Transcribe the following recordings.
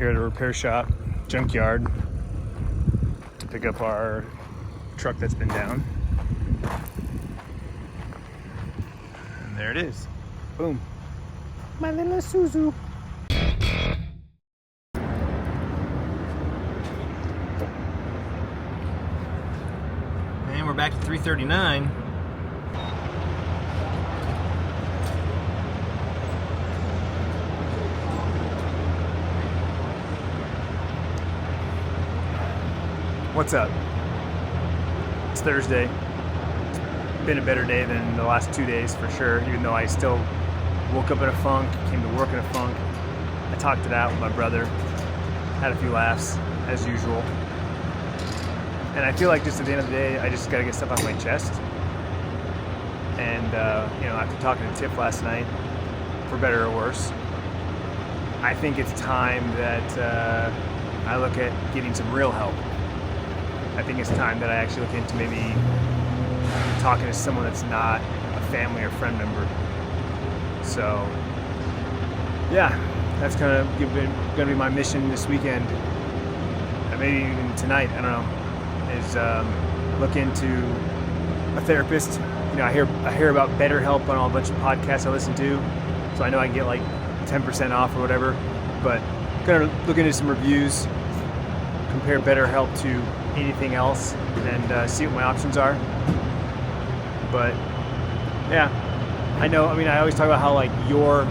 here at a repair shop, junkyard, to pick up our truck that's been down. And there it is. Boom. My little Isuzu. And we're back to 339. What's up? It's Thursday. Been a better day than the last 2 days for sure, even though I still woke up in a funk, came to work in a funk. I talked it out with my brother, had a few laughs as usual. And I feel like just at the end of the day, I just gotta get stuff off my chest. And after talking to Tiff last night, for better or worse, I think it's time that I look at getting some real help. I think it's time that I actually look into maybe talking to someone that's not a family or friend member. So, yeah, that's kind of going to be my mission this weekend, and maybe even tonight, I don't know, is look into a therapist. You know, I hear about BetterHelp on a bunch of podcasts I listen to, so I know I can get like 10% off or whatever, but going to look into some reviews, compare BetterHelp to anything else, and see what my options are. But yeah, I know, I mean, I always talk about how like you're,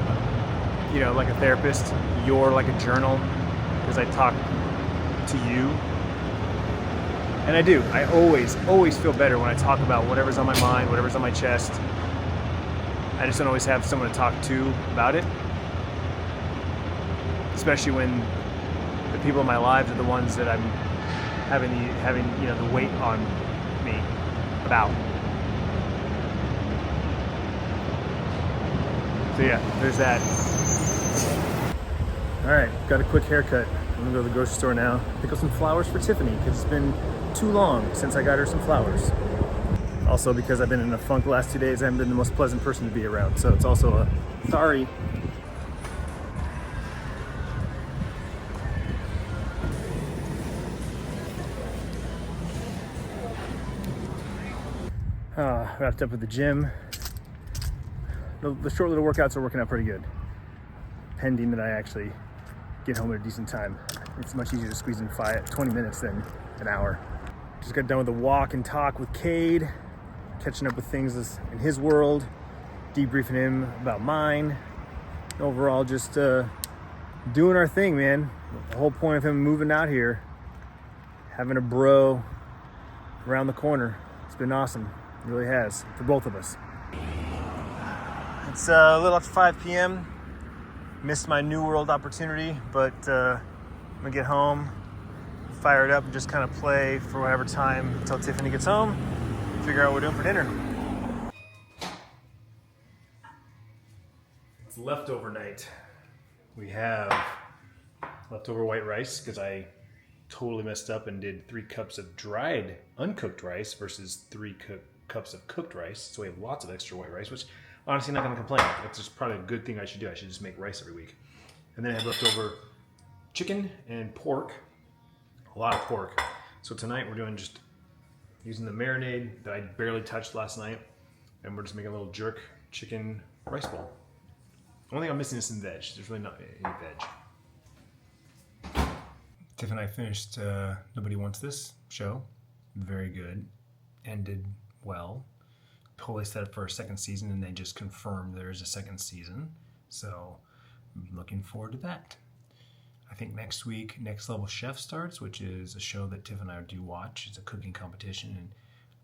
like a therapist, you're like a journal, because I talk to you. And I do. I always feel better when I talk about whatever's on my mind, whatever's on my chest. I just don't always have someone to talk to about it. Especially when the people in my lives are the ones that I'm having the weight on me about. So yeah, there's that. All right, got a quick haircut. I'm gonna go to the grocery store now, pick up some flowers for Tiffany, because it's been too long since I got her some flowers. Also, because I've been in a funk the last 2 days, I haven't been the most pleasant person to be around, so it's also a sorry. Wrapped up at the gym. The short little workouts are working out pretty good, pending that I actually get home at a decent time. It's much easier to squeeze in 20 minutes than an hour. Just got done with the walk and talk with Cade, catching up with things in his world, debriefing him about mine. Overall, just doing our thing, man. The whole point of him moving out here, having a bro around the corner, it's been awesome. It really has, for both of us. It's a little after 5 p.m. Missed my New World opportunity, but I'm gonna get home, fire it up, and just kind of play for whatever time until Tiffany gets home, figure out what we're doing for dinner. It's leftover night. We have leftover white rice, because I totally messed up and did 3 cups of dried, uncooked rice versus 3 cups of cooked rice. So we have lots of extra white rice, which honestly, not going to complain. That's just probably a good thing I should do. I should just make rice every week. And then I have leftover chicken and pork, a lot of pork. So tonight we're doing just using the marinade that I barely touched last night, and we're just making a little jerk chicken rice bowl. The only thing I'm missing is some veg. There's really not any veg. Tiff and I finished Nobody Wants This show. Very good. Ended well. Totally set up for a second season, and they just confirmed there's a second season. So I'm looking forward to that. I think next week, Next Level Chef starts, which is a show that Tiff and I do watch. It's a cooking competition. And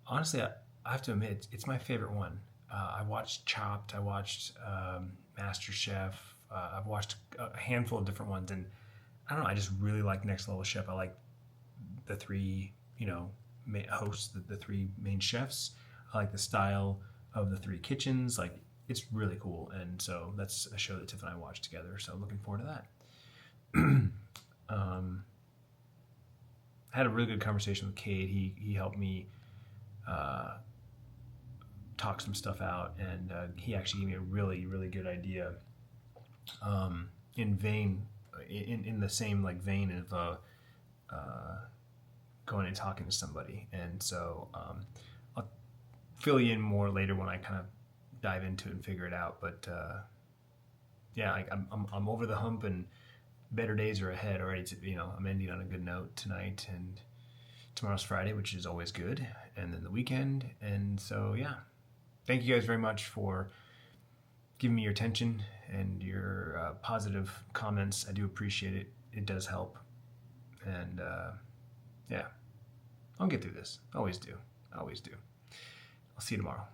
honestly, I have to admit, it's my favorite one. I watched Chopped, I watched Master Chef, I've watched a handful of different ones, and I don't know, I just really like Next Level Chef. I like the 3, hosts, the 3 main chefs. I like the style of the 3 kitchens. Like, it's really cool. And so that's a show that Tiff and I watch together. So I'm looking forward to that. I had a really good conversation with Cade. He helped me talk some stuff out, and he actually gave me a really, really good idea in vein in the same like vein of going and talking to somebody. And so I'll fill you in more later when I kind of dive into it and figure it out. But yeah, I'm over the hump, and better days are ahead already. I'm ending on a good note tonight, and tomorrow's Friday, which is always good, and then the weekend. And so yeah, thank you guys very much for giving me your attention and your positive comments. I do appreciate it. It does help. And yeah, I'll get through this. Always do. Always do. I'll see you tomorrow.